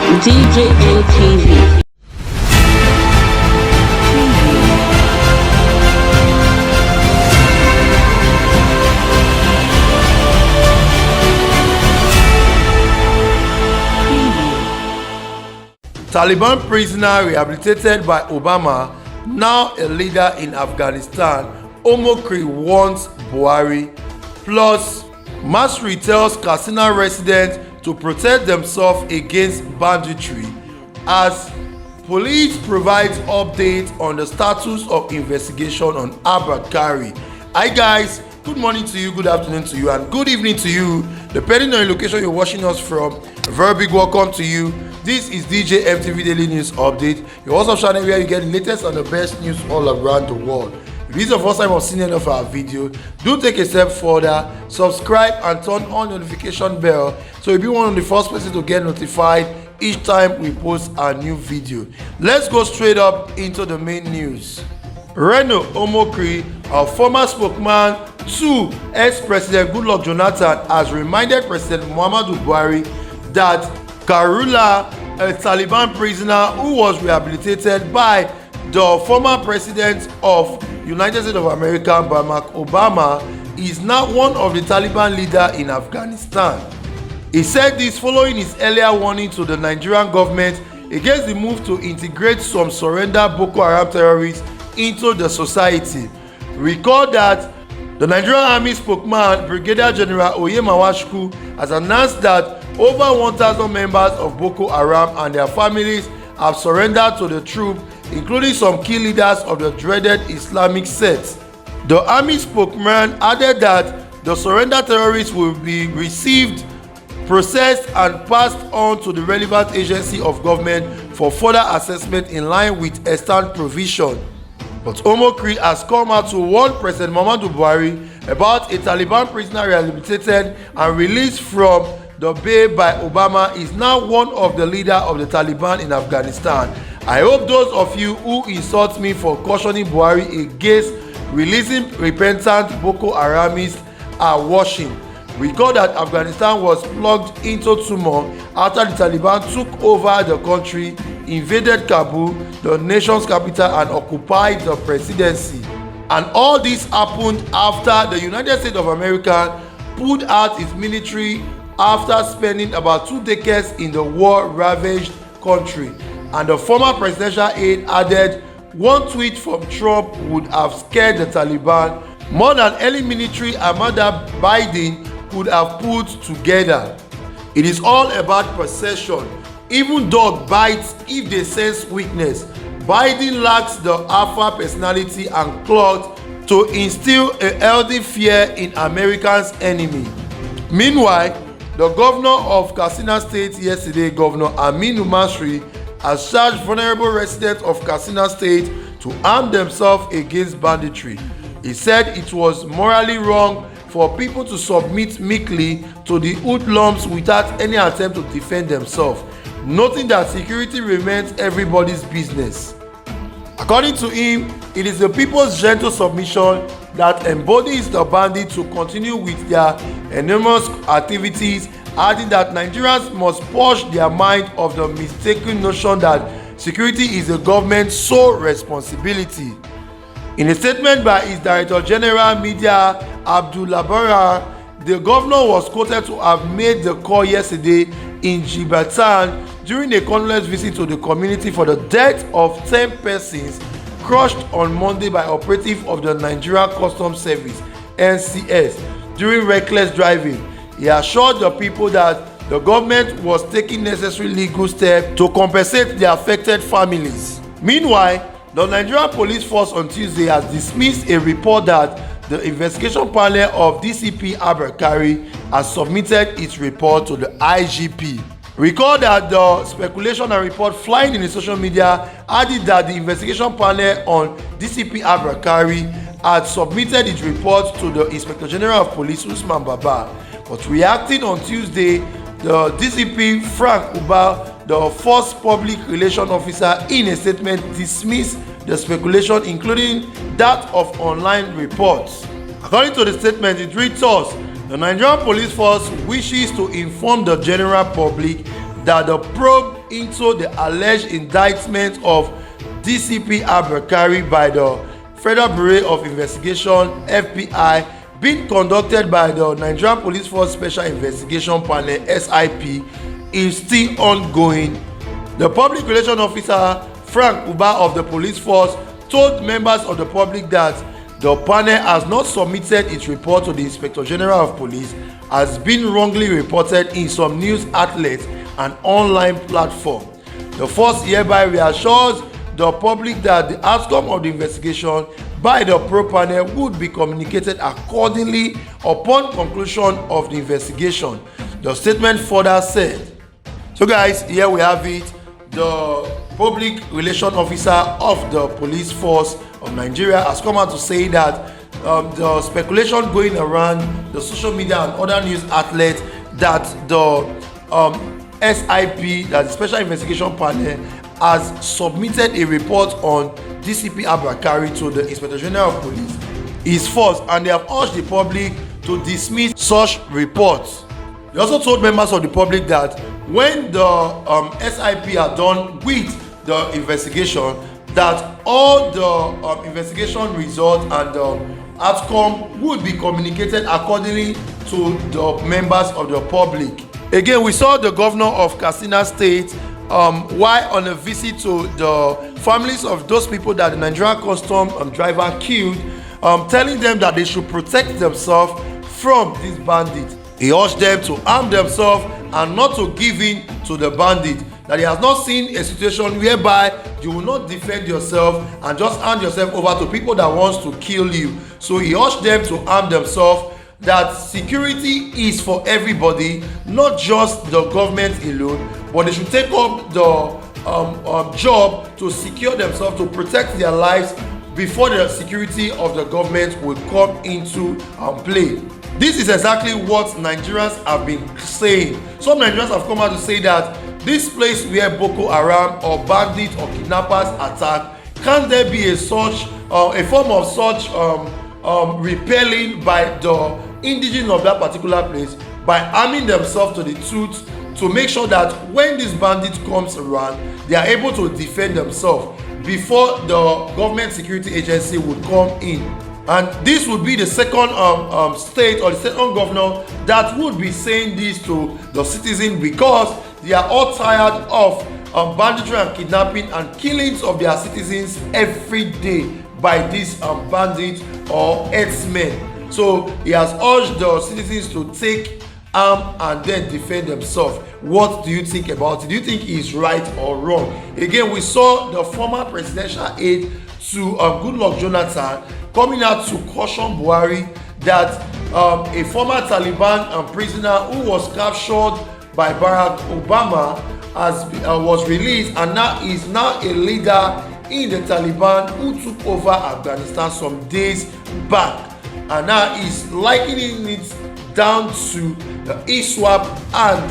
DJ N0T. Taliban prisoner rehabilitated by Obama, now a leader in Afghanistan. Omokri warns Buhari. Plus, Masri tells Katsina residents to protect themselves against banditry as police provides updates on the status of investigation on Abakari. Hi guys, good morning to you, good afternoon to you, and good evening to you, depending on the location you're watching us from. A very big welcome to you. This is DJ MTV Daily News Update, your WhatsApp channel where you get the latest and the best news all around the world. If this is the first time of seeing any of our video, do take a step further, subscribe and turn on the notification bell so you'll be one of the first person to get notified each time we post a new video. Let's go straight up into the main news. Reno Omokri, a former spokesman to ex-President Goodluck Jonathan, has reminded President Muhammadu Buhari that Karula, a Taliban prisoner who was rehabilitated by the former president of United States of America, Barack Obama, is now one of the Taliban leaders in Afghanistan. He said this following his earlier warning to the Nigerian government against the move to integrate some surrendered Boko Haram terrorists into the society. Recall that the Nigerian Army spokesman, Brigadier General Oyemawashku, has announced that over 1,000 members of Boko Haram and their families have surrendered to the troops, including some key leaders of the dreaded Islamic sect. The army spokesman added that the surrendered terrorists will be received, processed and passed on to the relevant agency of government for further assessment in line with extant provision. But Omokri has come out to warn President Muhammadu Buhari about a Taliban prisoner rehabilitated and released from the bay by Obama is now one of the leaders of the Taliban in Afghanistan. I hope those of you who insult me for cautioning Buhari against releasing repentant Boko Haramists are watching. Recall that Afghanistan was plunged into turmoil after the Taliban took over the country, invaded Kabul, the nation's capital, and occupied the presidency. And all this happened after the United States of America pulled out its military after spending about 2 decades in the war-ravaged country. And the former presidential aide added, one tweet from Trump would have scared the Taliban more than any military Amanda Biden could have put together. It is all about perception. Even dog bites if they sense weakness. Biden lacks the alpha personality and clout to instill a healthy fear in Americans' enemy. Meanwhile, the governor of Katsina State yesterday, Governor Aminu Masri, has charged vulnerable residents of Katsina State to arm themselves against banditry. He said it was morally wrong for people to submit meekly to the hoodlums without any attempt to defend themselves, noting that security remains everybody's business. According to him, it is the people's gentle submission that embodies the bandits to continue with their enormous activities, adding that Nigerians must purge their mind of the mistaken notion that security is the government's sole responsibility. In a statement by his Director General Media, Abdullabara, the governor was quoted to have made the call yesterday in Jibatan during a condolence visit to the community for the death of 10 persons crushed on Monday by operatives of the Nigerian Customs Service (NCS) during reckless driving. He assured the people that the government was taking necessary legal steps to compensate the affected families. Meanwhile, the Nigerian Police Force on Tuesday has dismissed a report that the investigation panel of DCP Abakari has submitted its report to the IGP. Recall that the speculation and report flying in the social media added that the investigation panel on DCP Abakari had submitted its report to the Inspector General of Police Usman Baba. But reacting on Tuesday, the DCP Frank Uba, the first public relations officer, in a statement dismissed the speculation, including that of online reports. According to the statement, it reads thus: the Nigerian Police Force wishes to inform the general public that the probe into the alleged indictment of DCP Abakari by the Federal Bureau of Investigation (FBI) being conducted by the Nigerian Police Force Special Investigation Panel (SIP) is still ongoing. The Public Relations Officer Frank Uba of the police force told members of the public that the panel has not submitted its report to the Inspector General of Police, has been wrongly reported in some news outlets and online platform. The force hereby reassures the public that the outcome of the investigation by the probe panel would be communicated accordingly upon conclusion of the investigation. The statement further said. So guys, here we have it. The Public Relations Officer of the Police Force of Nigeria has come out to say that the speculation going around the social media and other news outlets that the SIP, that the Special Investigation Panel, has submitted a report on DCP Abakari to the Inspector General of Police is false, and they have urged the public to dismiss such reports. They also told members of the public that when the SIP are done with the investigation, that all the investigation results and the outcome would be communicated accordingly to the members of the public. Again, we saw the governor of Katsina State while on a visit to the families of those people that the Nigerian custom driver killed, telling them that they should protect themselves from these bandits. He urged them to arm themselves and not to give in to the bandit. That he has not seen a situation whereby you will not defend yourself and just hand yourself over to people that wants to kill you. So he urged them to arm themselves, that security is for everybody, not just the government alone, but they should take up the job to secure themselves, to protect their lives before the security of the government will come into play. This is exactly what Nigerians have been saying. Some Nigerians have come out to say that this place where Boko Haram or bandits or kidnappers attack, can there be a form of such repelling by the indigenous of that particular place, by arming themselves to the tooth to make sure that when this bandit comes around, they are able to defend themselves before the government security agency would come in. And this would be the second state or the second governor that would be saying this to the citizens, because they are all tired of banditry and kidnapping and killings of their citizens every day by these bandits or herdsmen. So he has urged the citizens to take arm and then defend themselves. What do you think about it? Do you think he is right or wrong? Again, we saw the former presidential aide to Goodluck Jonathan coming out to caution Buhari that a former Taliban prisoner who was captured by Barack Obama was released and now is now a leader in the Taliban who took over Afghanistan some days back, and now is likening it down to the ISWAP and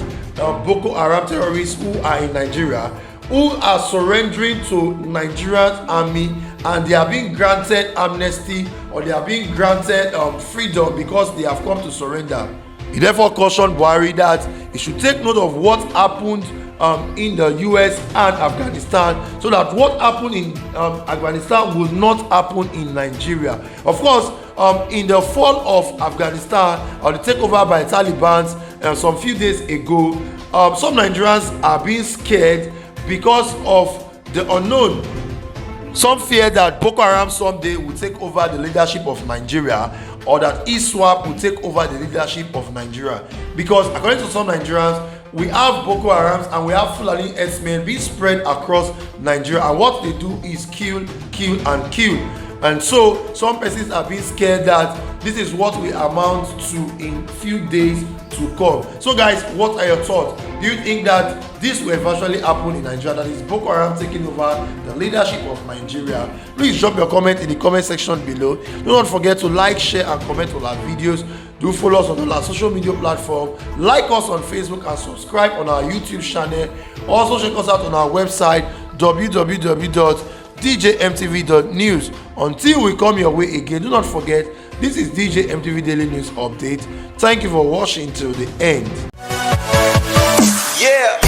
Boko Haram terrorists who are in Nigeria, who are surrendering to Nigerian army, and they are being granted amnesty, or they are being granted freedom because they have come to surrender. He therefore cautioned Buhari that he should take note of what happened in the US and Afghanistan, so that what happened in Afghanistan will not happen in Nigeria. Of course, in the fall of Afghanistan, or the takeover by Taliban some few days ago, some Nigerians are being scared because of the unknown. Some fear that Boko Haram someday will take over the leadership of Nigeria, or that ISWAP will take over the leadership of Nigeria. Because according to some Nigerians, we have Boko Haram and we have Fulani herdsmen being spread across Nigeria, and what they do is kill, kill and kill. And so some persons are being scared that this is what we amount to in few days to come. So guys, what are your thoughts? Do you think that this will eventually happen in Nigeria, that is Boko Haram taking over the leadership of Nigeria? Please drop your comment in the comment section below. Do not forget to like, share and comment on our videos. Do follow us on all our social media platforms. Like us on Facebook and subscribe on our YouTube channel. Also check us out on our website www.djmtv.news. Until we come your way again, do not forget, this is DJ MTV Daily News Update. Thank you for watching till the end. Yeah.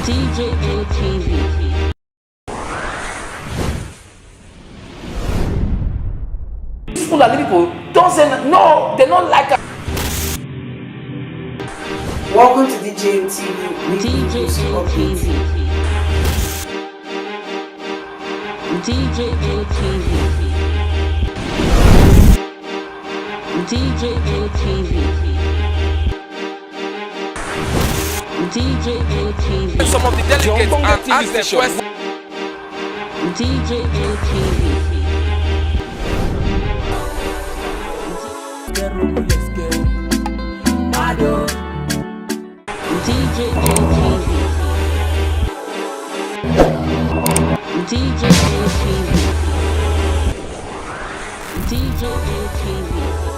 DJ N0T. These Fulani people don't say no, they don't like us. Welcome to DJ N0T. DJ N0T. DJ N0T. DJ N0T. DJ N0T. Some of the delegates and ask the question. DJ N0T. DJ N0T. DJ N0T. DJ N0T.